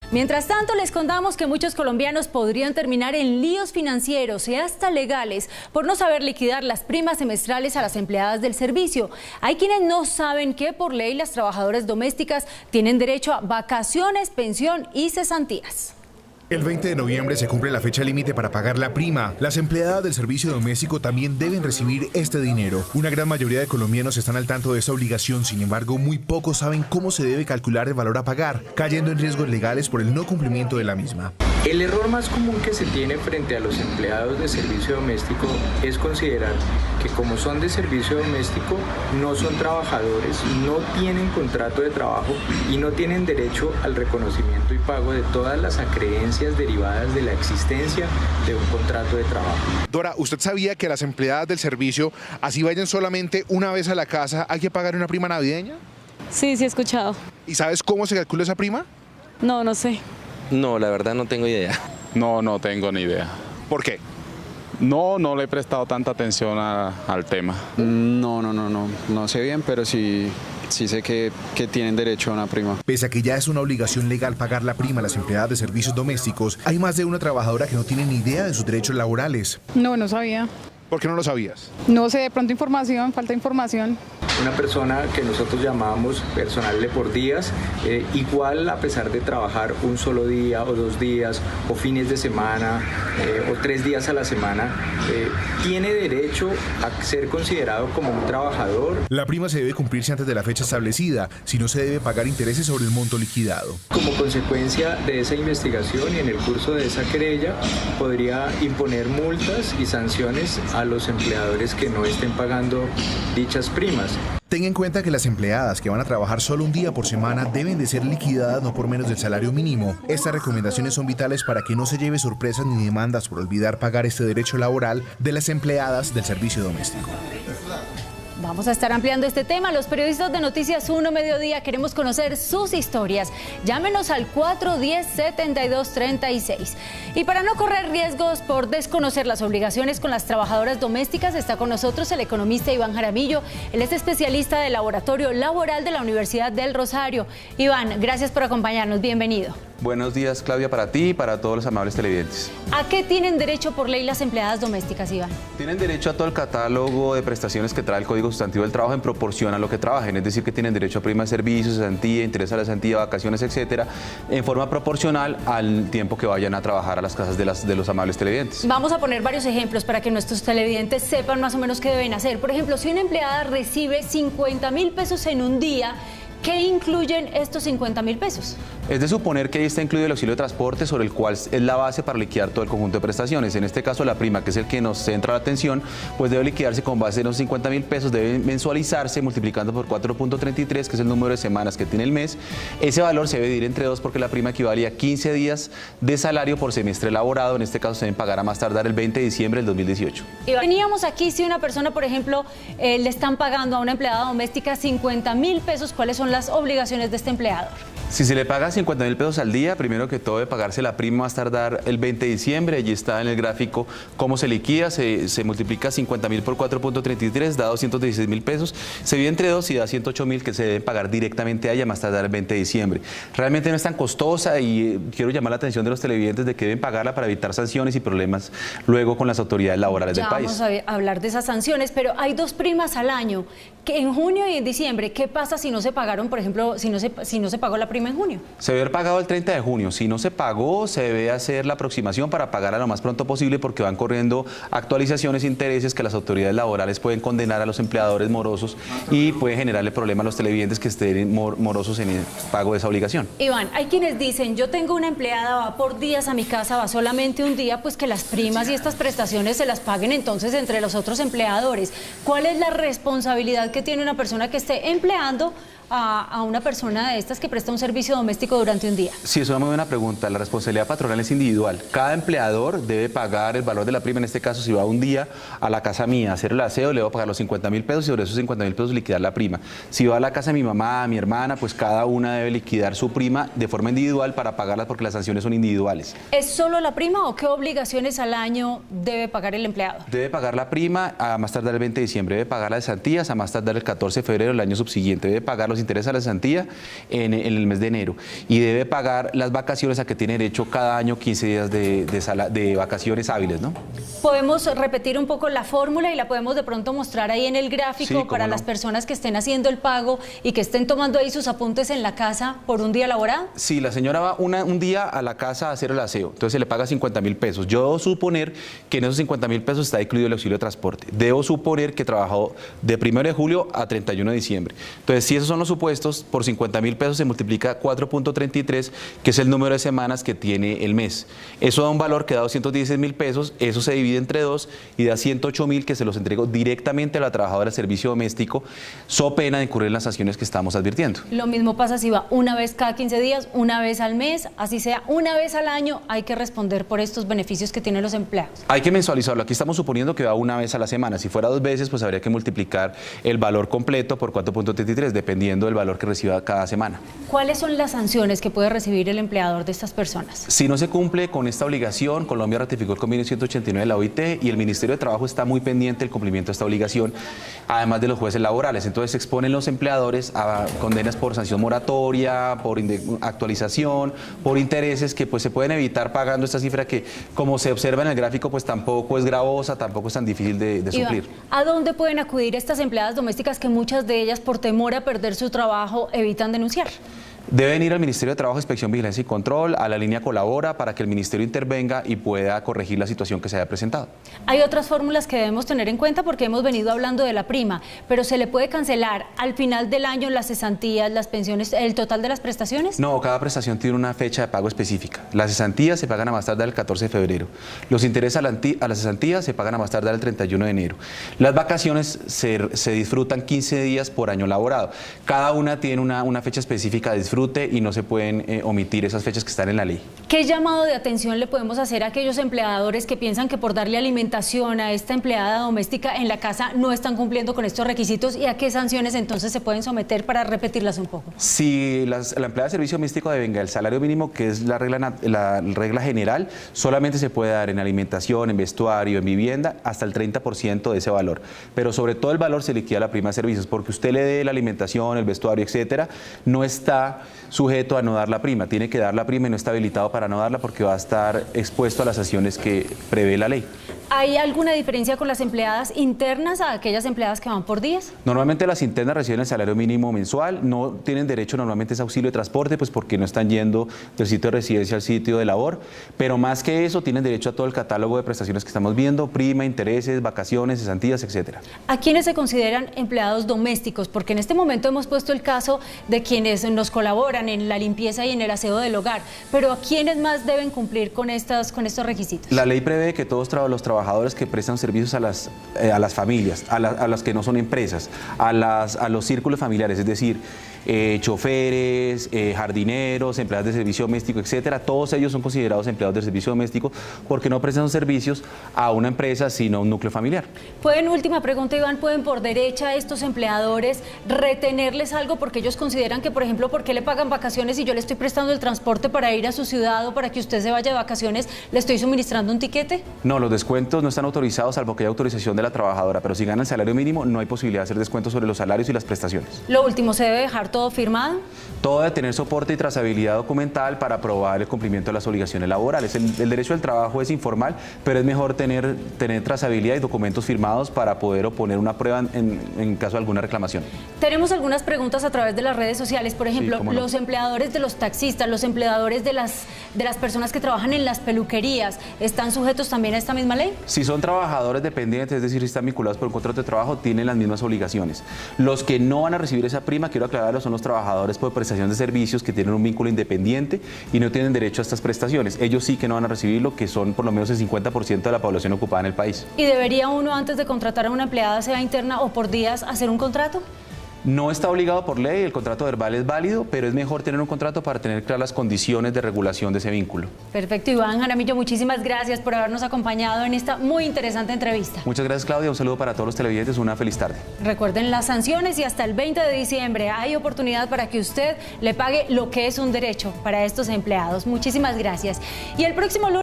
Mientras tanto, les contamos que muchos colombianos podrían terminar en líos financieros y hasta legales por no saber liquidar las primas semestrales a las empleadas del servicio. Hay quienes no saben que por ley las trabajadoras domésticas tienen derecho a vacaciones, pensión y cesantías. El 20 de noviembre se cumple la fecha límite para pagar la prima. Las empleadas del servicio doméstico también deben recibir este dinero. Una gran mayoría de colombianos están al tanto de esta obligación, sin embargo, muy pocos saben cómo se debe calcular el valor a pagar, cayendo en riesgos legales por el no cumplimiento de la misma. El error más común que se tiene frente a los empleados de servicio doméstico es considerar que como son de servicio doméstico, no son trabajadores, no tienen contrato de trabajo y no tienen derecho al reconocimiento y pago de todas las acreencias derivadas de la existencia de un contrato de trabajo. Dora, ¿usted sabía que las empleadas del servicio, así vayan solamente una vez a la casa, hay que pagar una prima navideña? Sí, he escuchado. ¿Y sabes cómo se calcula esa prima? No sé. No, la verdad no tengo idea. No tengo ni idea. ¿Por qué? No le he prestado tanta atención al tema. No sé bien, pero sí sé que tienen derecho a una prima. Pese a que ya es una obligación legal pagar la prima a las empleadas de servicios domésticos, hay más de una trabajadora que no tiene ni idea de sus derechos laborales. No sabía. ¿Por qué no lo sabías? No sé, de pronto falta información. Una persona que nosotros llamamos personal de por días, igual a pesar de trabajar un solo día o 2 días o fines de semana o 3 días a la semana, tiene derecho a ser considerado como un trabajador. La prima se debe cumplirse antes de la fecha establecida, si no se debe pagar intereses sobre el monto liquidado. Como consecuencia de esa investigación y en el curso de esa querella, podría imponer multas y sanciones a los empleadores que no estén pagando dichas primas. Ten en cuenta que las empleadas que van a trabajar solo un día por semana deben de ser liquidadas no por menos del salario mínimo. Estas recomendaciones son vitales para que no se lleve sorpresas ni demandas por olvidar pagar este derecho laboral de las empleadas del servicio doméstico. Vamos a estar ampliando este tema. Los periodistas de Noticias 1 Mediodía queremos conocer sus historias. Llámenos al 410-7236. Y para no correr riesgos por desconocer las obligaciones con las trabajadoras domésticas, está con nosotros el economista Iván Jaramillo. Él es especialista del Laboratorio Laboral de la Universidad del Rosario. Iván, gracias por acompañarnos. Bienvenido. Buenos días, Claudia, para ti y para todos los amables televidentes. ¿A qué tienen derecho por ley las empleadas domésticas, Iván? Tienen derecho a todo el catálogo de prestaciones que trae el Código Sustantivo del Trabajo en proporción a lo que trabajen, es decir, que tienen derecho a prima de servicios, cesantía, interés a la cesantía, vacaciones, etcétera, en forma proporcional al tiempo que vayan a trabajar a las casas de los amables televidentes. Vamos a poner varios ejemplos para que nuestros televidentes sepan más o menos qué deben hacer. Por ejemplo, si una empleada recibe 50.000 pesos en un día, ¿qué incluyen estos 50.000 pesos? Es de suponer que ahí está incluido el auxilio de transporte, sobre el cual es la base para liquidar todo el conjunto de prestaciones. En este caso, la prima, que es el que nos centra la atención, pues debe liquidarse con base en los 50.000 pesos, debe mensualizarse multiplicando por 4.33, que es el número de semanas que tiene el mes. Ese valor se debe dividir entre 2 porque la prima equivale a 15 días de salario por semestre elaborado. En este caso, se deben pagar a más tardar el 20 de diciembre del 2018. Y teníamos aquí, si una persona, por ejemplo, le están pagando a una empleada doméstica 50.000 pesos, ¿cuáles son las obligaciones de este empleador? Si se le paga 50.000 pesos al día, primero que todo debe pagarse la prima más tardar el 20 de diciembre. Allí está en el gráfico cómo se liquida, se multiplica 50.000 por 4.33, da 216.000 pesos, se divide entre 2 y da 108.000 que se deben pagar directamente a ella más tardar el 20 de diciembre. Realmente no es tan costosa y quiero llamar la atención de los televidentes de que deben pagarla para evitar sanciones y problemas luego con las autoridades laborales del país. Vamos a hablar de esas sanciones, pero hay 2 primas al año, que en junio y en diciembre. ¿Qué pasa si no se pagaron, por ejemplo, si no se pagó la prima en junio? Se debe haber pagado el 30 de junio. Si no se pagó, se debe hacer la aproximación para pagarla lo más pronto posible porque van corriendo actualizaciones e intereses que las autoridades laborales pueden condenar a los empleadores morosos y puede generarle problemas a los televidentes que estén morosos en el pago de esa obligación. Iván, hay quienes dicen, yo tengo una empleada, va por días a mi casa, va solamente un día, pues que las primas y estas prestaciones se las paguen entonces entre los otros empleadores. ¿Cuál es la responsabilidad que tiene una persona que esté empleando a una persona de estas que presta un servicio doméstico durante un día? Sí, es una muy buena pregunta. La responsabilidad patronal es individual. Cada empleador debe pagar el valor de la prima. En este caso, si va un día a la casa mía a hacer el aseo, le voy a pagar los 50.000 pesos y sobre esos 50.000 pesos liquidar la prima. Si va a la casa de mi mamá, a mi hermana, pues cada una debe liquidar su prima de forma individual para pagarla porque las sanciones son individuales. ¿Es solo la prima o qué obligaciones al año debe pagar el empleado? Debe pagar la prima a más tardar el 20 de diciembre, debe pagar las cesantías a más tardar el 14 de febrero del año subsiguiente, debe pagar los los intereses a la cesantía en el mes de enero y debe pagar las vacaciones a que tiene derecho cada año 15 días de vacaciones hábiles, ¿no? Podemos repetir un poco la fórmula y la podemos de pronto mostrar ahí en el gráfico, sí, para no. las personas que estén haciendo el pago y que estén tomando ahí sus apuntes en la casa por un día laborado. Sí, la señora va un día a la casa a hacer el aseo, entonces se le paga 50.000 pesos. Yo debo suponer que en esos 50.000 pesos está incluido el auxilio de transporte. Debo suponer que trabajó de 1 de julio a 31 de diciembre. Entonces, si esos son los supuestos, por 50.000 pesos se multiplica 4.33, que es el número de semanas que tiene el mes. Eso da un valor que da 216.000 pesos, eso se divide entre 2 y da 108.000 que se los entrego directamente a la trabajadora del servicio doméstico, so pena de incurrir en las sanciones que estamos advirtiendo. Lo mismo pasa si va una vez cada 15 días, una vez al mes, así sea una vez al año, hay que responder por estos beneficios que tienen los empleados. Hay que mensualizarlo. Aquí estamos suponiendo que va una vez a la semana. Si fuera 2 veces, pues habría que multiplicar el valor completo por 4.33, dependiendo del valor que reciba cada semana. ¿Cuáles son las sanciones que puede recibir el empleador de estas personas? Si no se cumple con esta obligación, Colombia ratificó el convenio 189 de la OIT y el Ministerio de Trabajo está muy pendiente del cumplimiento de esta obligación, además de los jueces laborales. Entonces se exponen los empleadores a condenas por sanción moratoria, por actualización, por intereses que pues se pueden evitar pagando esta cifra que, como se observa en el gráfico, pues tampoco es gravosa, tampoco es tan difícil de suplir. Iván, ¿a dónde pueden acudir estas empleadas domésticas que muchas de ellas, por temor a perder su trabajo, evitan denunciar? Deben ir al Ministerio de Trabajo, Inspección, Vigilancia y Control, a la línea Colabora, para que el Ministerio intervenga y pueda corregir la situación que se haya presentado. Hay otras fórmulas que debemos tener en cuenta porque hemos venido hablando de la prima, pero ¿se le puede cancelar al final del año las cesantías, las pensiones, el total de las prestaciones? No, cada prestación tiene una fecha de pago específica. Las cesantías se pagan a más tardar el 14 de febrero. Los intereses a las cesantías se pagan a más tardar el 31 de enero. Las vacaciones se disfrutan 15 días por año laborado. Cada una tiene una fecha específica de disfrute y no se pueden omitir esas fechas que están en la ley. ¿Qué llamado de atención le podemos hacer a aquellos empleadores que piensan que por darle alimentación a esta empleada doméstica en la casa no están cumpliendo con estos requisitos y a qué sanciones entonces se pueden someter para repetirlas un poco? Si la empleada de servicio doméstico devenga el salario mínimo, que es la regla general, solamente se puede dar en alimentación, en vestuario, en vivienda, hasta el 30% de ese valor. Pero sobre todo el valor se liquida la prima de servicios, porque usted le dé la alimentación, el vestuario, etcétera, no está sujeto a no dar la prima. Tiene que dar la prima y no está habilitado para no darla porque va a estar expuesto a las sanciones que prevé la ley. ¿Hay alguna diferencia con las empleadas internas a aquellas empleadas que van por días? Normalmente las internas reciben el salario mínimo mensual, no tienen derecho normalmente a ese auxilio de transporte, pues porque no están yendo del sitio de residencia al sitio de labor, pero más que eso tienen derecho a todo el catálogo de prestaciones que estamos viendo, prima, intereses, vacaciones, cesantías, etcétera. ¿A quiénes se consideran empleados domésticos? Porque en este momento hemos puesto el caso de quienes nos colaboran en la limpieza y en el aseo del hogar, pero ¿a quiénes más deben cumplir con estos requisitos? La ley prevé que todos los trabajadores que prestan servicios a las familias, a las que no son empresas, a los círculos familiares, es decir, choferes, jardineros, empleados de servicio doméstico, etcétera, todos ellos son considerados empleados de servicio doméstico porque no prestan servicios a una empresa, sino a un núcleo familiar. Última pregunta, Iván, ¿pueden por derecha estos empleadores retenerles algo porque ellos consideran que, por ejemplo, ¿por qué le pagan vacaciones y yo le estoy prestando el transporte para ir a su ciudad o para que usted se vaya de vacaciones, le estoy suministrando un tiquete? No, los descuentos no están autorizados salvo que haya autorización de la trabajadora, pero si gana el salario mínimo no hay posibilidad de hacer descuentos sobre los salarios y las prestaciones. Lo último, ¿se debe dejar todo firmado? Todo debe tener soporte y trazabilidad documental para probar el cumplimiento de las obligaciones laborales. El derecho al trabajo es informal, pero es mejor tener trazabilidad y documentos firmados para poder oponer una prueba en caso de alguna reclamación. Tenemos algunas preguntas a través de las redes sociales, por ejemplo, sí, los empleadores de los taxistas, los empleadores de las personas que trabajan en las peluquerías, ¿están sujetos también a esta misma ley? Si son trabajadores dependientes, es decir, si están vinculados por un contrato de trabajo, tienen las mismas obligaciones. Los que no van a recibir esa prima, quiero aclararlo, son los trabajadores por prestación de servicios que tienen un vínculo independiente y no tienen derecho a estas prestaciones. Ellos sí que no van a recibirlo, que son por lo menos el 50% de la población ocupada en el país. ¿Y debería uno, antes de contratar a una empleada, sea interna o por días, hacer un contrato? No está obligado por ley, el contrato verbal es válido, pero es mejor tener un contrato para tener claras las condiciones de regulación de ese vínculo. Perfecto, Iván Jaramillo, muchísimas gracias por habernos acompañado en esta muy interesante entrevista. Muchas gracias, Claudia, un saludo para todos los televidentes, una feliz tarde. Recuerden las sanciones y hasta el 20 de diciembre hay oportunidad para que usted le pague lo que es un derecho para estos empleados. Muchísimas gracias. Y el próximo lunes